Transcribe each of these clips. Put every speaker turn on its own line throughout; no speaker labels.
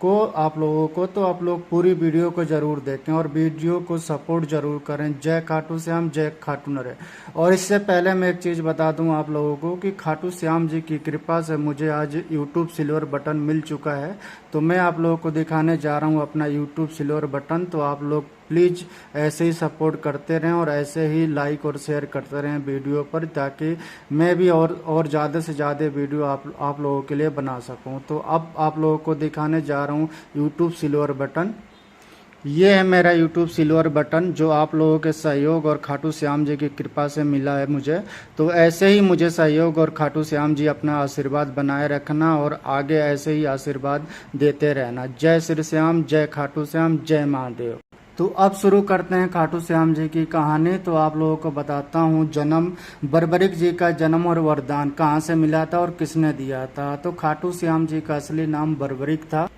आप लोगों को, तो आप लोग पूरी वीडियो को जरूर देखें और वीडियो को सपोर्ट जरूर करें। जय खाटू श्याम, जय खाटू नरे। और इससे पहले मैं एक चीज़ बता दूं आप लोगों को कि खाटू श्याम जी की कृपा से मुझे आज यूट्यूब सिल्वर बटन मिल चुका है। तो मैं आप लोगों को दिखाने जा रहा हूं अपना यूट्यूब सिल्वर बटन। तो आप लोग प्लीज़ ऐसे ही सपोर्ट करते रहें और ऐसे ही लाइक और शेयर करते रहें वीडियो पर, ताकि मैं भी और ज़्यादा से ज़्यादा वीडियो आप लोगों के लिए बना सकूं। तो अब आप लोगों को दिखाने जा रहा हूं यूट्यूब सिल्वर बटन। ये है मेरा यूट्यूब सिल्वर बटन, जो आप लोगों के सहयोग और खाटू श्याम जी की कृपा से मिला है मुझे। तो ऐसे ही मुझे सहयोग और खाटू श्याम जी अपना आशीर्वाद बनाए रखना और आगे ऐसे ही आशीर्वाद देते रहना। जय श्री श्याम, जय खाटू श्याम, जय महादेव। तो अब शुरू करते हैं खाटू श्याम जी की कहानी। तो आप लोगों को बताता हूँ जन्म, बर्बरिक जी का जन्म और वरदान कहाँ से मिला था और किसने दिया था। तो खाटू श्याम जी का असली नाम बर्बरिक था।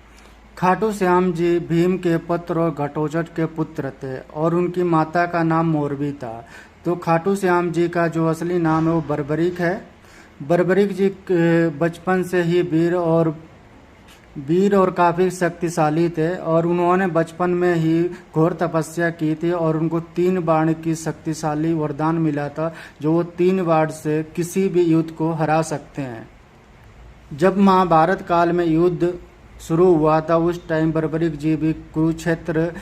खाटू श्याम जी भीम के पुत्र और घटोत्कच के पुत्र थे और उनकी माता का नाम मोरबी था। तो खाटू श्याम जी का जो असली नाम है वो बर्बरिक है। बर्बरिक जी बचपन से ही वीर और काफी शक्तिशाली थे और उन्होंने बचपन में ही घोर तपस्या की थी और उनको 3 बाण की शक्तिशाली वरदान मिला था, जो वो 3 बाण से किसी भी युद्ध को हरा सकते हैं। जब महाभारत काल में युद्ध शुरू हुआ था उस टाइम बर्बरिक जी भी कुरुक्षेत्र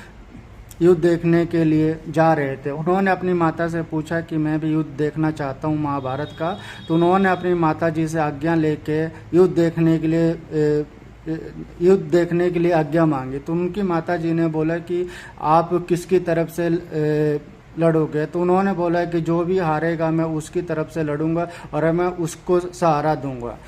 युद्ध देखने के लिए जा रहे थे। उन्होंने अपनी माता से पूछा कि मैं भी युद्ध देखना चाहता हूँ महाभारत का। तो उन्होंने अपनी माता जी से आज्ञा लेके युद्ध देखने के लिए आज्ञा मांगी। तो उनकी माता जी ने बोला कि आप किसकी तरफ से लड़ोगे। तो उन्होंने बोला कि जो भी हारेगा मैं उसकी तरफ से लड़ूंगा और मैं उसको सहारा दूंगा।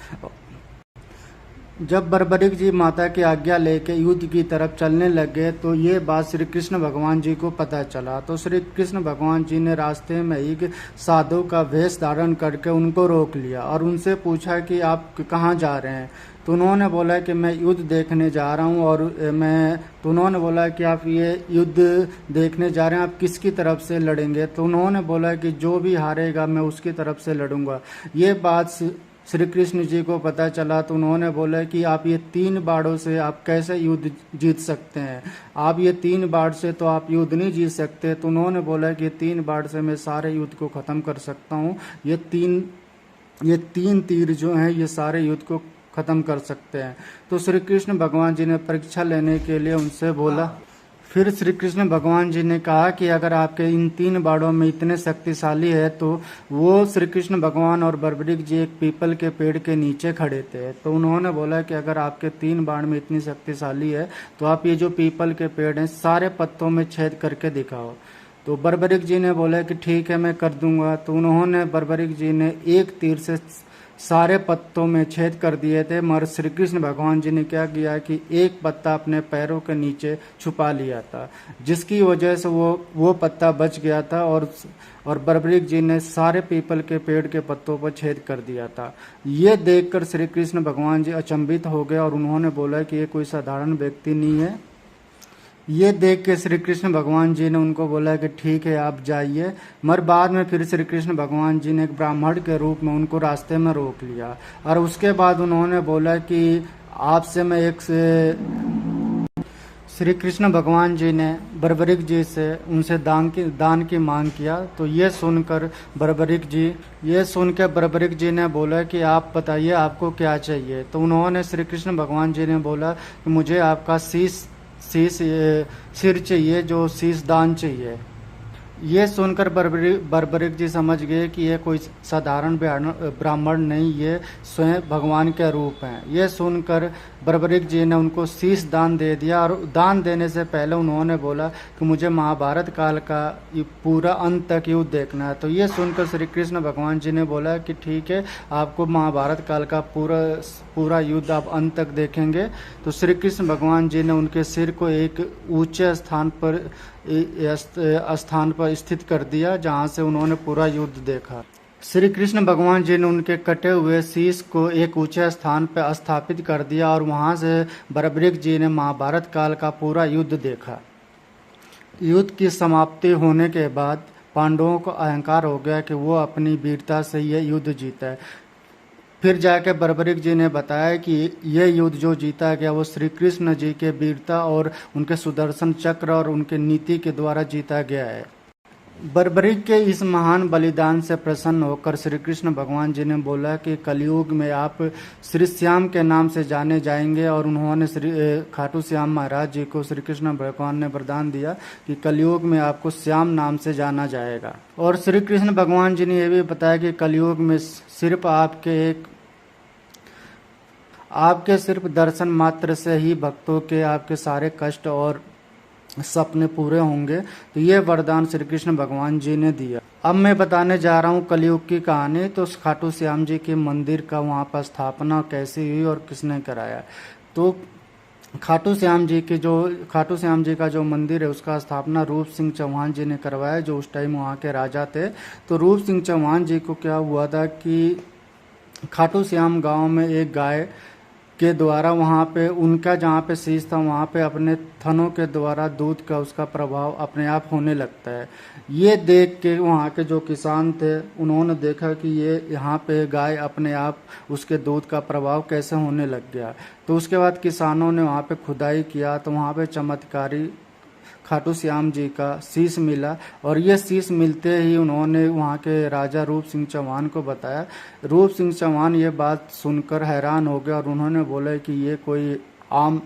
जब बर्बरिक जी माता की आज्ञा लेके युद्ध की तरफ चलने लगे तो ये बात श्री कृष्ण भगवान जी को पता चला। तो श्री कृष्ण भगवान जी ने रास्ते में एक साधु का वेश धारण करके उनको रोक लिया और उनसे पूछा कि आप कहाँ जा रहे हैं। तो उन्होंने बोला कि मैं युद्ध देखने जा रहा हूँ तो उन्होंने बोला कि आप ये युद्ध देखने जा रहे हैं, आप किसकी तरफ से लड़ेंगे। तो उन्होंने बोला कि जो भी हारेगा मैं उसकी तरफ से लड़ूंगा। ये बात श्री कृष्ण जी को पता चला। तो उन्होंने बोला कि आप ये 3 बाणों से आप कैसे युद्ध जीत सकते हैं, आप ये 3 बाण से तो आप युद्ध नहीं जीत सकते। तो उन्होंने बोला कि 3 बाण से मैं सारे युद्ध को खत्म कर सकता हूँ। ये तीन तीर जो हैं ये सारे युद्ध को खत्म कर सकते हैं। तो श्री कृष्ण भगवान जी ने परीक्षा लेने के लिए उनसे बोला। फिर श्री कृष्ण भगवान जी ने कहा कि अगर आपके इन 3 बाणों में इतने शक्तिशाली है, तो वो श्री कृष्ण भगवान और बर्बरिक जी एक पीपल के पेड़ के नीचे खड़े थे। तो उन्होंने बोला कि अगर आपके 3 बाण में इतनी शक्तिशाली है तो आप ये जो पीपल के पेड़ हैं सारे पत्तों में छेद करके दिखाओ। तो बर्बरिक जी ने बोला कि ठीक है मैं कर दूंगा। तो उन्होंने बर्बरिक जी ने एक तीर से सारे पत्तों में छेद कर दिए थे, मगर श्री कृष्ण भगवान जी ने क्या किया कि एक पत्ता अपने पैरों के नीचे छुपा लिया था, जिसकी वजह से वो पत्ता बच गया था और बर्बरिक जी ने सारे पीपल के पेड़ के पत्तों पर छेद कर दिया था। ये देखकर श्री कृष्ण भगवान जी अचंभित हो गए और उन्होंने बोला कि ये कोई साधारण व्यक्ति नहीं है। ये देख के श्री कृष्ण भगवान जी ने उनको बोला कि ठीक है आप जाइए। मगर बाद में फिर श्री कृष्ण भगवान जी ने एक ब्राह्मण के रूप में उनको रास्ते में रोक लिया और उसके बाद उन्होंने बोला कि आपसे मैं श्री कृष्ण भगवान जी ने बर्बरिक जी से उनसे दान की मांग किया। तो ये सुनकर बर्बरिक जी ने बोला कि आप बताइए आपको क्या चाहिए। तो उन्होंने श्री कृष्ण भगवान जी ने बोला कि मुझे आपका सिर चाहिए, जो शीश दान चाहिए। ये सुनकर बर्बरिक जी समझ गए कि ये कोई साधारण ब्राह्मण नहीं, ये स्वयं भगवान के रूप हैं। ये सुनकर बर्बरिक जी ने उनको शीश दान दे दिया और दान देने से पहले उन्होंने बोला कि मुझे महाभारत काल का पूरा अंत तक युद्ध देखना है। तो ये सुनकर श्री कृष्ण भगवान जी ने बोला कि ठीक है आपको महाभारत काल का पूरा युद्ध आप अंत तक देखेंगे। तो श्री कृष्ण भगवान जी ने उनके सिर को एक ऊंचे स्थान पर स्थित कर दिया, जहां से उन्होंने पूरा युद्ध देखा। श्री कृष्ण भगवान जी ने उनके कटे हुए शीश को एक ऊंचे स्थान पर स्थापित कर दिया और वहां से बर्बरिक जी ने महाभारत काल का पूरा युद्ध देखा। युद्ध की समाप्ति होने के बाद पांडवों को अहंकार हो गया कि वो अपनी वीरता से यह युद्ध जीता है। फिर जाके बर्बरिक जी ने बताया कि ये युद्ध जो जीता गया वो श्री कृष्ण जी के वीरता और उनके सुदर्शन चक्र और उनके नीति के द्वारा जीता गया है। बर्बरिक के इस महान बलिदान से प्रसन्न होकर श्री कृष्ण भगवान जी ने बोला कि कलयुग में आप श्री श्याम के नाम से जाने जाएंगे, और उन्होंने श्री खाटू श्याम महाराज जी को श्री कृष्ण भगवान ने वरदान दिया कि कलयुग में आपको श्याम नाम से जाना जाएगा। और श्री कृष्ण भगवान जी ने यह भी बताया कि कलयुग में सिर्फ आपके सिर्फ दर्शन मात्र से ही भक्तों के आपके सारे कष्ट और सपने पूरे होंगे। तो ये वरदान श्री कृष्ण भगवान जी ने दिया। अब मैं बताने जा रहा हूँ कलयुग की कहानी। तो खाटू श्याम जी के मंदिर का वहाँ पर स्थापना कैसी हुई और किसने कराया। तो खाटू श्याम जी का जो मंदिर है उसका स्थापना रूप सिंह चौहान जी ने करवाया, जो उस टाइम वहाँ के राजा थे। तो रूप सिंह चौहान जी को क्या हुआ था कि खाटू श्याम गांव में एक गाय के द्वारा वहाँ पे उनका जहाँ पे शीश था वहाँ पे अपने थनों के द्वारा दूध का उसका प्रभाव अपने आप होने लगता है। ये देख के वहाँ के जो किसान थे उन्होंने देखा कि ये यहाँ पे गाय अपने आप उसके दूध का प्रभाव कैसे होने लग गया। तो उसके बाद किसानों ने वहाँ पे खुदाई किया तो वहाँ पे चमत्कारी खाटू श्याम जी का शीश मिला, और ये शीश मिलते ही उन्होंने वहाँ के राजा रूप सिंह चौहान को बताया। रूप सिंह चौहान ये बात सुनकर हैरान हो गए और उन्होंने बोला कि ये कोई आम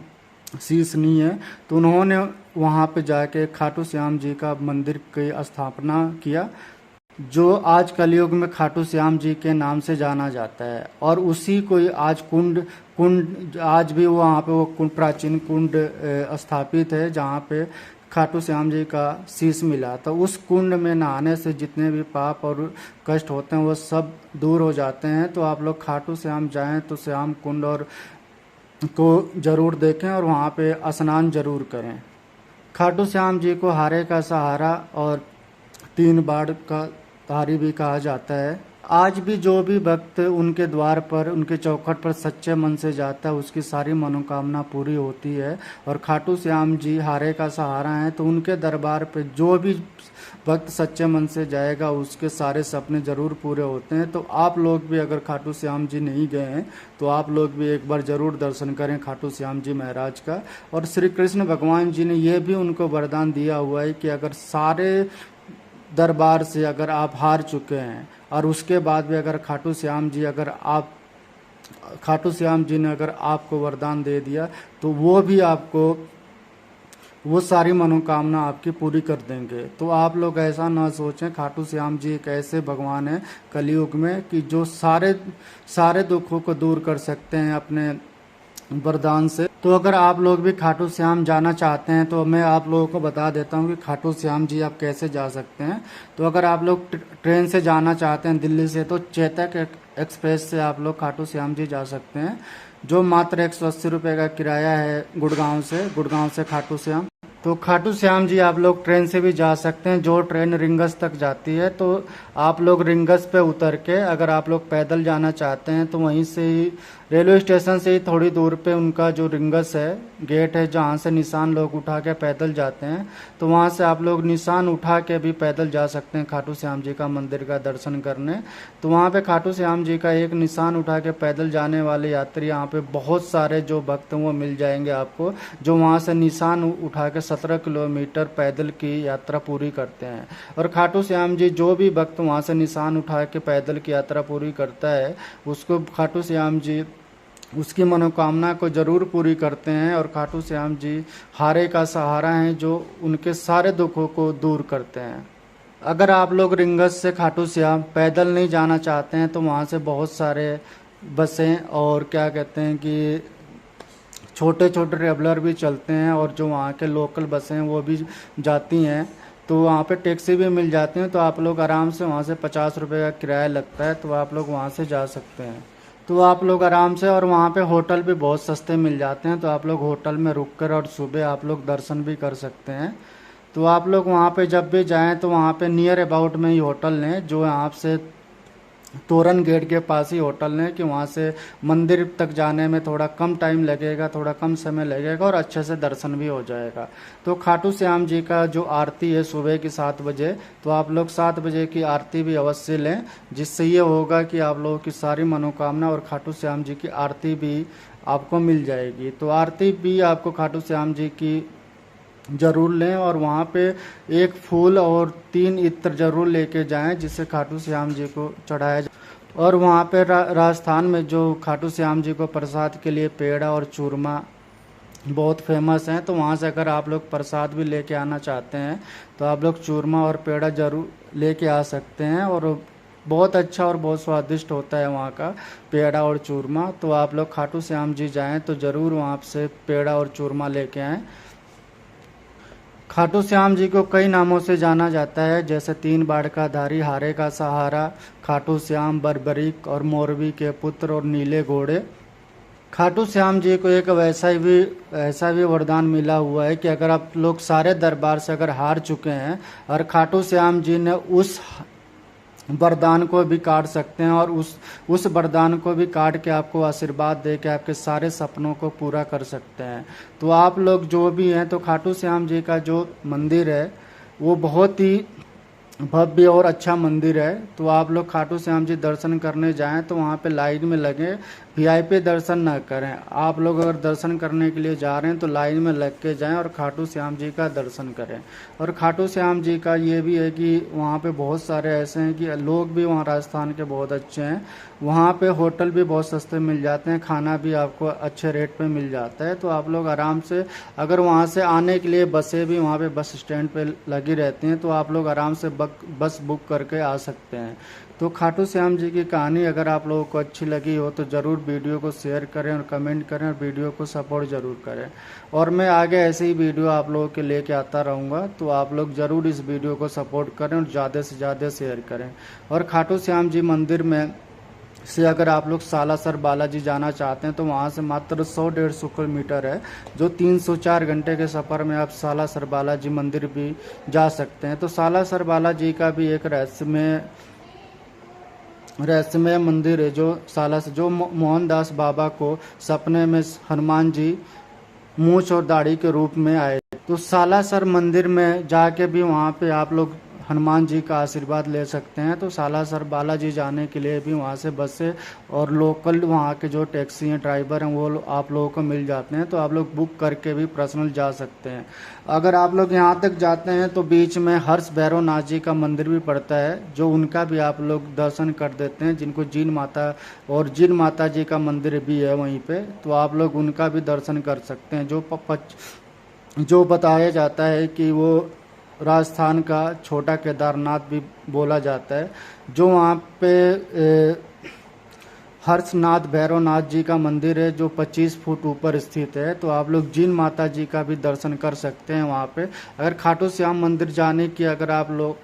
शीश नहीं है। तो उन्होंने वहाँ पे जाके खाटू श्याम जी का मंदिर की स्थापना किया, जो आज कलयुग में खाटू श्याम जी के नाम से जाना जाता है। और उसी को आज कुंड आज भी वहाँ पे वो प्राचीन कुंड स्थापित है जहाँ पे खाटू श्याम जी का शीश मिला। तो उस कुंड में नहाने से जितने भी पाप और कष्ट होते हैं वो सब दूर हो जाते हैं। तो आप लोग खाटू श्याम जाएं तो श्याम कुंड और को जरूर देखें और वहाँ पे स्नान जरूर करें। खाटू श्याम जी को हारे का सहारा और 3 बाढ़ का धारी भी कहा जाता है। आज भी जो भी भक्त उनके द्वार पर उनके चौखट पर सच्चे मन से जाता है उसकी सारी मनोकामना पूरी होती है। और खाटू श्याम जी हारे का सहारा हैं, तो उनके दरबार पे जो भी भक्त सच्चे मन से जाएगा उसके सारे सपने जरूर पूरे होते हैं। तो आप लोग भी अगर खाटू श्याम जी नहीं गए हैं तो आप लोग भी एक बार जरूर दर्शन करें खाटू श्याम जी महाराज का। और श्री कृष्ण भगवान जी ने यह भी उनको वरदान दिया हुआ है कि अगर सारे दरबार से अगर आप हार चुके हैं और उसके बाद भी अगर खाटू श्याम जी ने अगर आपको वरदान दे दिया तो वो भी आपको वो सारी मनोकामना आपकी पूरी कर देंगे। तो आप लोग ऐसा ना सोचें, खाटू श्याम जी एक ऐसे भगवान है कलयुग में कि जो सारे दुखों को दूर कर सकते हैं अपने वरदान से। तो अगर आप लोग भी खाटू श्याम जाना चाहते हैं तो मैं आप लोगों को बता देता हूं कि खाटू श्याम जी आप कैसे जा सकते हैं। तो अगर आप लोग ट्रेन से जाना चाहते हैं दिल्ली से तो चेतक एक्सप्रेस से आप लोग खाटू श्याम जी जा सकते हैं, जो मात्र 180 रुपये का किराया है गुड़गांव से खाटू श्याम। तो खाटू श्याम जी आप लोग ट्रेन से भी जा सकते हैं, जो ट्रेन रिंगस तक जाती है। तो आप लोग रिंगस पे उतर के अगर आप लोग पैदल जाना चाहते हैं तो वहीं से ही रेलवे स्टेशन से ही थोड़ी दूर पे उनका जो रिंगस है गेट है जहाँ से निशान लोग उठा के पैदल जाते हैं, तो वहाँ से आप लोग निशान उठा के भी पैदल जा सकते हैं खाटू श्याम जी का मंदिर का दर्शन करने। तो वहाँ पे खाटू श्याम जी का एक निशान उठा के पैदल जाने वाले यात्री यहाँ पे बहुत सारे जो भक्त हैं वो मिल जाएंगे आपको, जो वहाँ से निशान उठा के 17 किलोमीटर पैदल की यात्रा पूरी करते हैं। और खाटू श्याम जी जो भी भक्त वहाँ से निशान उठा के पैदल की यात्रा पूरी करता है उसको खाटू श्याम जी उसकी मनोकामना को जरूर पूरी करते हैं। और खाटू श्याम जी हारे का सहारा हैं जो उनके सारे दुखों को दूर करते हैं। अगर आप लोग रिंगस से खाटू श्याम पैदल नहीं जाना चाहते हैं तो वहाँ से बहुत सारे बसें और क्या कहते हैं कि छोटे छोटे ट्रेवलर भी चलते हैं, और जो वहाँ के लोकल बसें हैं वो भी जाती हैं। तो वहाँ पे टैक्सी भी मिल जाती हैं, तो आप लोग आराम से वहाँ से 50 रुपये का किराया लगता है, तो आप लोग वहाँ से जा सकते हैं। तो आप लोग आराम से, और वहाँ पे होटल भी बहुत सस्ते मिल जाते हैं, तो आप लोग होटल में रुक कर और सुबह आप लोग दर्शन भी कर सकते हैं। तो आप लोग वहाँ पे जब भी जाएं तो वहाँ पे नियर अबाउट में ही होटल लें जो आपसे तोरण गेट के पास ही होटल है कि वहाँ से मंदिर तक जाने में थोड़ा कम टाइम लगेगा, थोड़ा कम समय लगेगा और अच्छे से दर्शन भी हो जाएगा। तो खाटू श्याम जी का जो आरती है सुबह की 7 बजे, तो आप लोग 7 बजे की आरती भी अवश्य लें, जिससे ये होगा कि आप लोगों की सारी मनोकामना और खाटू श्याम जी की आरती भी आपको मिल जाएगी। तो आरती भी आपको खाटू श्याम जी की जरूर लें और वहाँ पे एक फूल और 3 इत्र जरूर लेके जाएं, जिससे खाटू श्याम जी को चढ़ाया जाए। और वहाँ पे राजस्थान में जो खाटू श्याम जी को प्रसाद के लिए पेड़ा और चूरमा बहुत फेमस हैं, तो वहाँ से अगर आप लोग प्रसाद भी लेके आना चाहते हैं तो आप लोग चूरमा और पेड़ा जरूर लेके आ सकते हैं, और बहुत अच्छा और बहुत स्वादिष्ट होता है वहाँ का पेड़ा और चूरमा। तो आप लोग खाटू श्याम जी जाएं तो ज़रूर वहाँ से पेड़ा और चूरमा लेके आएँ। खाटू श्याम जी को कई नामों से जाना जाता है, जैसे 3 बाढ़ का धारी, हारे का सहारा, खाटू श्याम, बर्बरीक और मोरबी के पुत्र और नीले घोड़े। खाटू श्याम जी को एक ऐसा भी वरदान मिला हुआ है कि अगर आप लोग सारे दरबार से अगर हार चुके हैं और खाटू श्याम जी ने उस वरदान को भी काट सकते हैं और उस वरदान को भी काट के आपको आशीर्वाद दे के आपके सारे सपनों को पूरा कर सकते हैं। तो आप लोग जो भी हैं, तो खाटू श्याम जी का जो मंदिर है वो बहुत ही भव्य और अच्छा मंदिर है। तो आप लोग खाटू श्याम जी दर्शन करने जाएं तो वहाँ पे लाइन में लगे, वीआईपी दर्शन ना करें। आप लोग अगर दर्शन करने के लिए जा रहे हैं तो लाइन में लग के जाएं और खाटू श्याम जी का दर्शन करें। और खाटू श्याम जी का ये भी है कि वहाँ पे बहुत सारे ऐसे हैं कि लोग भी वहाँ राजस्थान के बहुत अच्छे हैं। वहाँ पे होटल भी बहुत सस्ते मिल जाते हैं, खाना भी आपको अच्छे रेट पे मिल जाता है। तो आप लोग आराम से, अगर वहाँ से आने के लिए बसें भी वहाँ पे बस स्टैंड पे लगी रहती हैं, तो आप लोग आराम से बस बुक करके आ सकते हैं। तो खाटू श्याम जी की कहानी अगर आप लोगों को अच्छी लगी हो तो ज़रूर वीडियो को शेयर करें और कमेंट करें और वीडियो को सपोर्ट ज़रूर करें। और मैं आगे ऐसे ही वीडियो आप लोगों के लेके आता रहूँगा, तो आप लोग ज़रूर इस वीडियो को सपोर्ट करें और ज़्यादा से ज़्यादा शेयर करें। और खाटू श्याम जी मंदिर में से अगर आप लोग सालासर बालाजी जाना चाहते हैं तो वहाँ से मात्र 100-150 किलोमीटर है, जो 3 से 4 घंटे के सफ़र में आप सालासर बालाजी मंदिर भी जा सकते हैं। तो सालासर बालाजी का भी एक रहस्यमय मंदिर है, जो मोहनदास बाबा को सपने में हनुमान जी मूछ और दाढ़ी के रूप में आए। तो सालासर मंदिर में जाके भी वहाँ पे आप लोग हनुमान जी का आशीर्वाद ले सकते हैं। तो सालासर बालाजी जाने के लिए भी वहाँ से बसें और लोकल वहाँ के जो टैक्सी हैं, ड्राइवर हैं, वो आप लोगों को मिल जाते हैं। तो आप लोग बुक करके भी पर्सनल जा सकते हैं। अगर आप लोग यहाँ तक जाते हैं तो बीच में हर्ष भैरव नाथ जी का मंदिर भी पड़ता है, जो उनका भी आप लोग दर्शन कर देते हैं, जिनको जीन माता जी का मंदिर भी है वहीं पे, तो आप लोग उनका भी दर्शन कर सकते हैं। जो बताया जाता है कि वो राजस्थान का छोटा केदारनाथ भी बोला जाता है। जो वहाँ पे हर्षनाथ भैरवनाथ जी का मंदिर है, जो 25 फुट ऊपर स्थित है। तो आप लोग जीन माता जी का भी दर्शन कर सकते हैं वहाँ पे। अगर खाटू श्याम मंदिर जाने की अगर आप लोग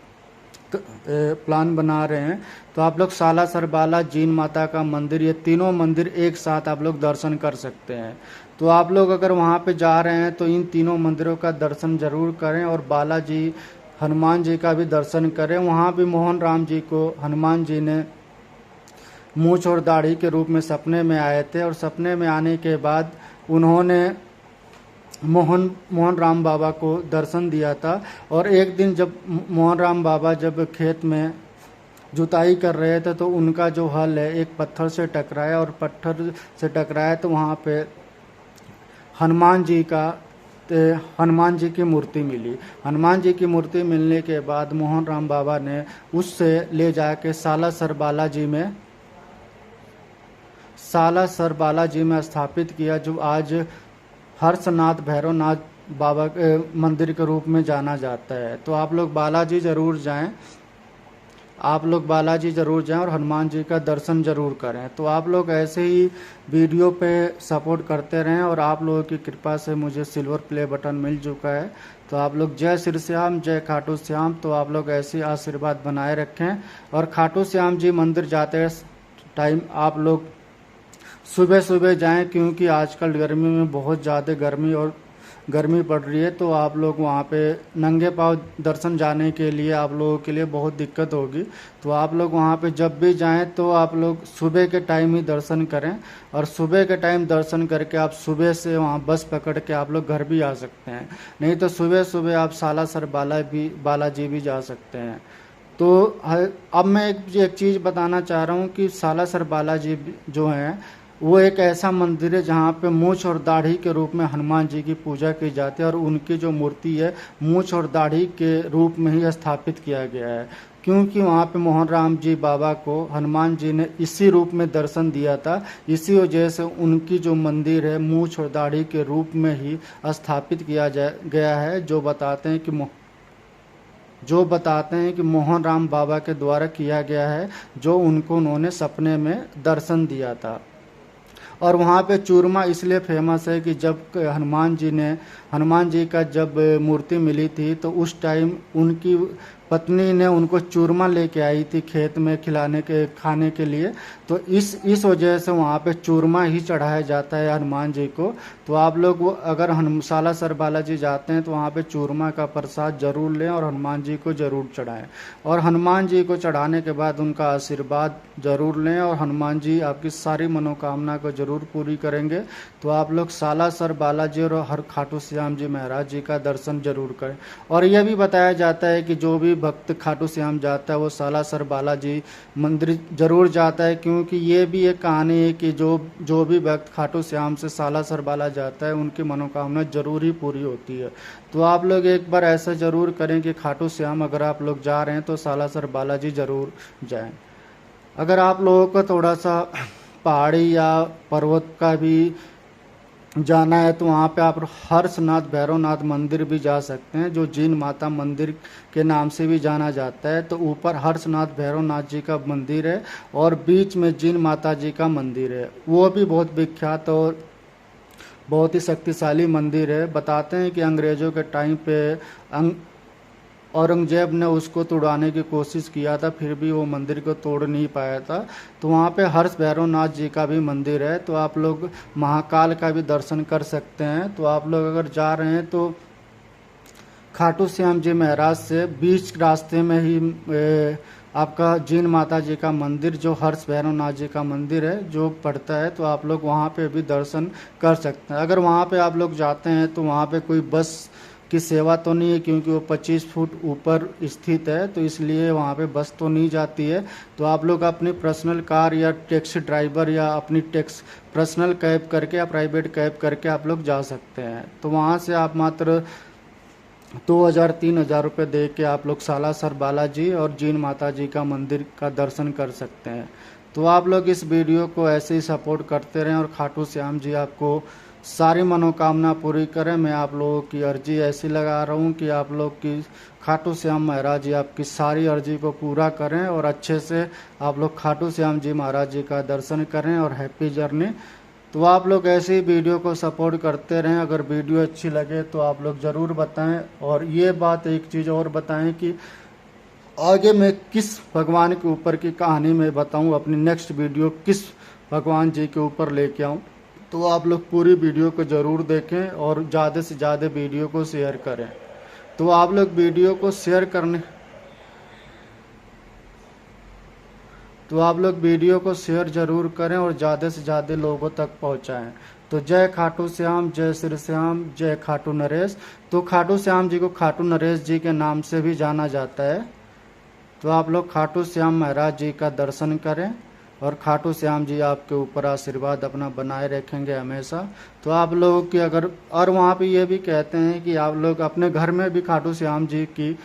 प्लान बना रहे हैं तो आप लोग सालासर बाला, जीन माता का मंदिर, ये तीनों मंदिर एक साथ आप लोग दर्शन कर सकते हैं। तो आप लोग अगर वहाँ पे जा रहे हैं तो इन तीनों मंदिरों का दर्शन जरूर करें और बालाजी हनुमान जी का भी दर्शन करें। वहाँ भी मोहन राम जी को हनुमान जी ने मूछ और दाढ़ी के रूप में सपने में आए थे, और सपने में आने के बाद उन्होंने मोहन राम बाबा को दर्शन दिया था। और एक दिन जब मोहन राम बाबा जब खेत में जुताई कर रहे थे तो उनका जो हल है एक पत्थर से टकराया, और पत्थर से टकराया तो वहाँ पे हनुमान जी की मूर्ति मिली। हनुमान जी की मूर्ति मिलने के बाद मोहन राम बाबा ने उससे ले जाके सालासर बालाजी में स्थापित किया, जो आज हर्षनाथ भैरवनाथ बाबा के मंदिर के रूप में जाना जाता है। तो आप लोग बालाजी जरूर जाएं, और हनुमान जी का दर्शन जरूर करें। तो आप लोग ऐसे ही वीडियो पे सपोर्ट करते रहें, और आप लोगों की कृपा से मुझे सिल्वर प्ले बटन मिल चुका है। तो आप लोग जय श्री श्याम, जय खाटू श्याम। तो आप लोग ऐसे आशीर्वाद बनाए रखें। और खाटू श्याम जी मंदिर जाते टाइम आप लोग सुबह सुबह जाएं, क्योंकि आजकल गर्मी में बहुत ज़्यादा गर्मी और गर्मी पड़ रही है तो आप लोग वहाँ पे नंगे पाँव दर्शन जाने के लिए आप लोगों के लिए बहुत दिक्कत होगी। तो आप लोग वहाँ पे जब भी जाएं तो आप लोग सुबह के टाइम ही दर्शन करें, और सुबह के टाइम दर्शन करके आप सुबह से वहाँ बस पकड़ के आप लोग घर भी आ सकते हैं, नहीं तो सुबह सुबह आप सालासर बालाजी भी जा सकते हैं। तो अब मैं एक चीज़ बताना चाह रहा हूँ कि सालासर बालाजी जो हैं वो एक ऐसा मंदिर है जहाँ पे मूछ और दाढ़ी के रूप में हनुमान जी की पूजा की जाती है, और उनकी जो मूर्ति है मूछ और दाढ़ी के रूप में ही स्थापित किया गया है, क्योंकि वहाँ पे मोहन राम जी बाबा को हनुमान जी ने इसी रूप में दर्शन दिया था। इसी वजह से उनकी जो मंदिर है मूछ और दाढ़ी के रूप में ही स्थापित किया गया है, जो बताते हैं कि मोहन राम बाबा के द्वारा किया गया है, जो उन्होंने सपने में दर्शन दिया था। और वहाँ पे चूरमा इसलिए फेमस है कि जब हनुमान जी का जब मूर्ति मिली थी तो उस टाइम उनकी पत्नी ने उनको चूरमा लेके आई थी खेत में खाने के लिए, तो इस वजह से वहाँ पे चूरमा ही चढ़ाया जाता है हनुमान जी को। तो आप लोग अगर सालासर बालाजी जाते हैं तो वहाँ पे चूरमा का प्रसाद जरूर लें और हनुमान जी को जरूर चढ़ाएं, और हनुमान जी को चढ़ाने के बाद उनका आशीर्वाद जरूर लें, और हनुमान जी आपकी सारी मनोकामना को जरूर पूरी करेंगे। तो आप लोग सालासर बालाजी और हर खाटू श्याम जी महाराज जी का दर्शन जरूर करें। और यह भी बताया जाता है कि जो भी भक्त खाटू श्याम जाता है वो सालासर बालाजी मंदिर जरूर जाता है, क्योंकि ये भी एक कहानी है कि जो भी भक्त खाटू श्याम से सालासर बाला जाता है उनकी मनोकामना जरूर ही पूरी होती है। तो आप लोग एक बार ऐसा जरूर करें कि खाटू श्याम अगर आप लोग जा रहे हैं तो सालासर बालाजी जरूर जाएं। अगर आप लोगों को थोड़ा सा पहाड़ी या पर्वत का भी जाना है तो वहाँ पे आप हर्षनाथ भैरवनाथ मंदिर भी जा सकते हैं, जो जीन माता मंदिर के नाम से भी जाना जाता है। तो ऊपर हर्षनाथ भैरवनाथ जी का मंदिर है और बीच में जीन माता जी का मंदिर है, वो भी बहुत विख्यात और बहुत ही शक्तिशाली मंदिर है। बताते हैं कि अंग्रेज़ों के टाइम पे औरंगजेब ने उसको तोड़वाने की कोशिश किया था, फिर भी वो मंदिर को तोड़ नहीं पाया था। तो वहाँ पे हर्ष भैरवनाथ जी का भी मंदिर है। तो आप लोग महाकाल का भी दर्शन कर सकते हैं। तो आप लोग अगर जा रहे हैं तो खाटू श्याम जी महाराज से बीच रास्ते में ही आपका जीन माता जी का मंदिर जो हर्ष भैरवनाथ जी का मंदिर है जो पड़ता है, तो आप लोग वहाँ पे भी दर्शन कर सकते हैं। अगर वहाँ पे आप लोग जाते हैं तो वहाँ पे कोई बस की सेवा तो नहीं है, क्योंकि वो 25 फुट ऊपर स्थित है, तो इसलिए वहाँ पे बस तो नहीं जाती है। तो आप लोग अपनी पर्सनल कार या टैक्सी ड्राइवर या अपनी पर्सनल कैब करके या प्राइवेट कैब करके आप लोग जा सकते हैं। तो वहाँ से आप मात्र 2000-3000 रुपये दे के आप लोग सालासर बालाजी और जीन माता जी का मंदिर का दर्शन कर सकते हैं। तो आप लोग इस वीडियो को ऐसे ही सपोर्ट करते रहें और खाटू श्याम जी आपको सारी मनोकामना पूरी करें। मैं आप लोगों की अर्जी ऐसी लगा रहा हूँ कि आप लोग की खाटू श्याम महाराज जी आपकी सारी अर्जी को पूरा करें और अच्छे से आप लोग खाटू श्याम जी महाराज जी का दर्शन करें और हैप्पी जर्नी। तो आप लोग ऐसे ही वीडियो को सपोर्ट करते रहें। अगर वीडियो अच्छी लगे तो आप लोग ज़रूर बताएं, और ये बात एक चीज़ और बताएं कि आगे मैं किस भगवान के ऊपर की कहानी में बताऊं, अपनी नेक्स्ट वीडियो किस भगवान जी के ऊपर लेके आऊं। तो आप लोग पूरी वीडियो को ज़रूर देखें और ज़्यादा से ज़्यादा वीडियो को शेयर करें। तो आप लोग वीडियो को शेयर करने तो आप लोग वीडियो को शेयर ज़रूर करें और ज़्यादा से ज़्यादा लोगों तक पहुंचाएं। तो जय खाटू श्याम, जय श्री श्याम, जय खाटू नरेश। तो खाटू श्याम जी को खाटू नरेश जी के नाम से भी जाना जाता है। तो आप लोग खाटू श्याम महाराज जी का दर्शन करें और खाटू श्याम जी आपके ऊपर आशीर्वाद अपना बनाए रखेंगे हमेशा। तो आप लोगों की अगर और वहाँ पे ये भी कहते हैं कि आप लोग अपने घर में भी खाटू श्याम जी की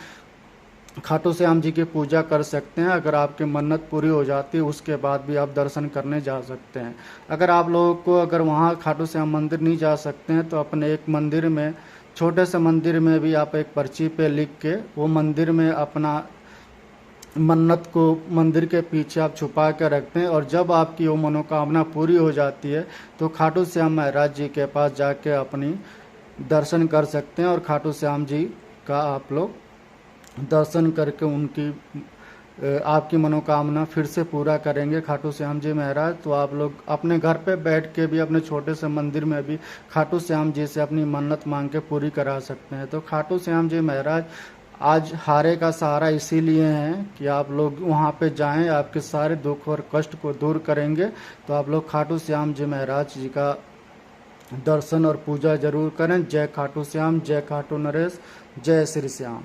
पूजा कर सकते हैं। अगर आपकी मन्नत पूरी हो जाती है उसके बाद भी आप दर्शन करने जा सकते हैं। अगर आप लोगों को अगर वहाँ खाटू श्याम मंदिर नहीं जा सकते हैं तो अपने एक मंदिर में, छोटे से मंदिर में भी आप एक पर्ची पे लिख के वो मंदिर में अपना मन्नत को मंदिर के पीछे आप छुपा के रखते हैं, और जब आपकी वो मनोकामना पूरी हो जाती है तो खाटू श्याम महाराज जी के पास जाके अपनी दर्शन कर सकते हैं और खाटू श्याम जी का आप लोग दर्शन करके उनकी आपकी मनोकामना फिर से पूरा करेंगे खाटू श्याम जी महाराज। तो आप लोग अपने घर पे बैठ के भी, अपने छोटे से मंदिर में भी खाटू श्याम जी से अपनी मन्नत मांग के पूरी करा सकते हैं। तो खाटू श्याम जी महाराज आज हारे का सहारा इसीलिए है कि आप लोग वहाँ पे जाएं, आपके सारे दुख और कष्ट को दूर करेंगे। तो आप लोग खाटू श्याम जी महाराज जी का दर्शन और पूजा जरूर करें। जय खाटू श्याम, जय खाटू नरेश, जय श्री श्याम।